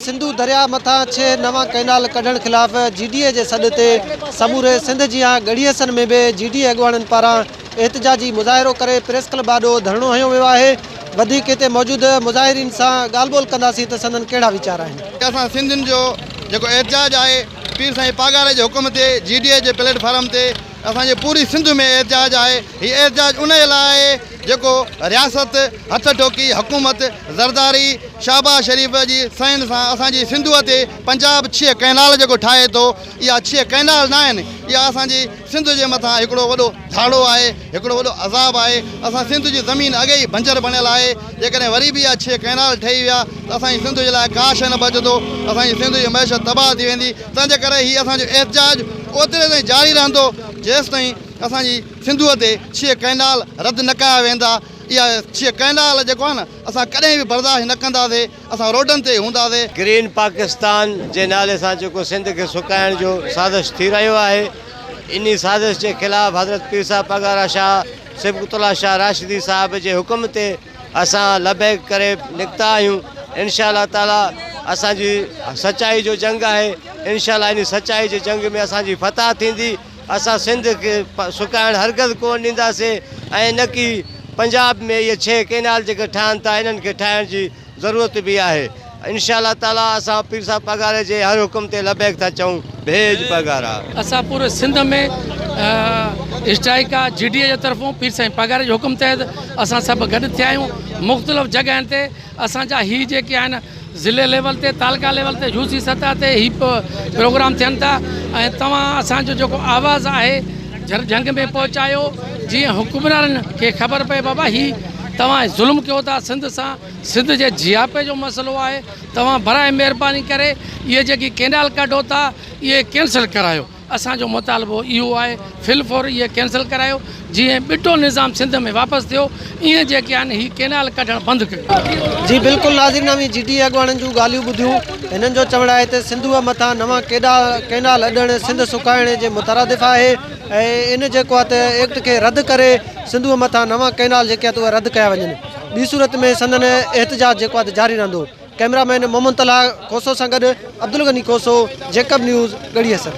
सिंधु दरिया मथा 6 नवा कैनाल कढण खिलाफ़ GDA के सॾ ते समूरे सिंध जिया गढ़ियसन में भी GDA अगवाणन पारा एहतजाजी मुज़ाहिरो करे प्रेस क्लब आॾो धरणो हयो वियो आहे। वधीक हिते मौजूद मुज़ाहिरीन सां ॻाल्हि ॿोल कंदासीं त संदन कहिड़ा वीचार आहिनि। असां सिंधियुनि जो जेको एहतजाज आहे पीर साईं पागारे जे हुकुम ते GDA जे प्लेटफॉर्म ते असांजे पूरी सिंध में एहतजाज आहे। हीउ एहतजाज उन जे लाइ आहे जेको रियासत हथ ठोकी हुकूमत ज़रदारी शहबाज शरीफ़ जी साइन सां असांजी सिंधुअ ते पंजाब 6 कैनाल जेको ठाहे थो, इहा 6 कैनाल न आहिनि, इहा असांजी सिंध जे मथां हिकिड़ो वॾो झाड़ो आहे, हिकिड़ो वॾो अज़ाब आहे। असां सिंध जी ज़मीन अॻे ई बंजर बणियल आहे। जेकॾहिं वरी बि इहा 6 कैनाल ठही विया त असांजी सिंध जे लाइ का शइ न बचंदो, असांजी सिंध जी मैशत तबाह थी वेंदी। तंहिंजे करे हीउ असांजो एहतजाज ओतिरे ताईं जारी रहंदो जेसि ताईं असांजी सिंधुअ ते 6 कैनाल रद्द न कया वेंदा। इहा 6 कैनाल जेको आहे न असां कॾहिं बि बर्दाश्त न कंदासीं, असां रोडनि ते हूंदासीं। ग्रीन पाकिस्तान जे नाले सां जेको सिंध खे सुकाइण जो साज़िश थी रहियो आहे, इन साज़िश जे ख़िलाफ़ हज़रत पीर साहिब पगारा शाह सिबतुल्लाह शाह राशिदी साहिब जे हुकुम ते असां लबैक करे निकिता आहियूं। इंशाअल्लाह ताला असांजी सचाई जो जंग आहे। इंशाअल्लाह इन सचाई जे जंग में असांजी फतह थींदी। असां सिंध खे सुकाइण हरगिज़ कोन ॾींदासीं ऐं न की पंजाब में ये 6 कैनाल जेके ठहनि था इन्हनि खे ठाहिण जी ज़रूरत भी आहे। इंशाअल्लाह ताला असां पीर साहिब पगारे जे हर हुकुम ते लबैक था चऊं। भेज पगारा असां पूरे सिंध में स्ट्राइक आहे GDA जे तरफ़ों पीर साईं पगारे जे हुकुम तहत असां सभु गॾु थिया आहियूं। मुख़्तलिफ़ जॻहियुनि ते असांजा ही जेके आहिनि ज़िले लेवल ते तालका लेवल ते यूसी सतह ते ही प्रोग्राम थियनि था ऐं तव्हां असांजो जेको आवाज़ु आहे जंग में पहुचायो जीअं हुकुमराननि खे ख़बर पए बाबा ही तव्हां ज़ुल्म कयो था सिंध सां, सिंध जे जियापे जो मसइलो आहे। तव्हां बराए महिरबानी करे इहे जेकी कैनाल कढो था इहे कैंसिल करायो। असांजो मुतालबो इहो आहे फिलफोर इहे कैंसिल करायो जीअं ॿिटो निज़ाम सिंध में वापसि थियो। इहे जेके आहिनि ही कैनाल कढणु बंदि कयो। जी बिल्कुलु नाज़रीन, GDA अगवाणनि जूं ॻाल्हियूं ॿुधियूं। हिननि जो चवणु आहे त सिंधुअ मथां नवां कैनाल अॾणु सिंध सुकाइण जे मुतरादिफ़ आहे ऐं इन जेको आहे त एक्ट खे रद्द करे सिंधुअ मथां नवां कैनाल जेके आहे उहे रद्द कया वञनि। ॿी सूरत में संदन एहतजाज जेको आहे जारी रहंदो। कैमरामैन मोहम्मद तलहा कोसो सां गॾु अब्दुल गनी कोसो, जेकब न्यूज़, गढ़ियसर।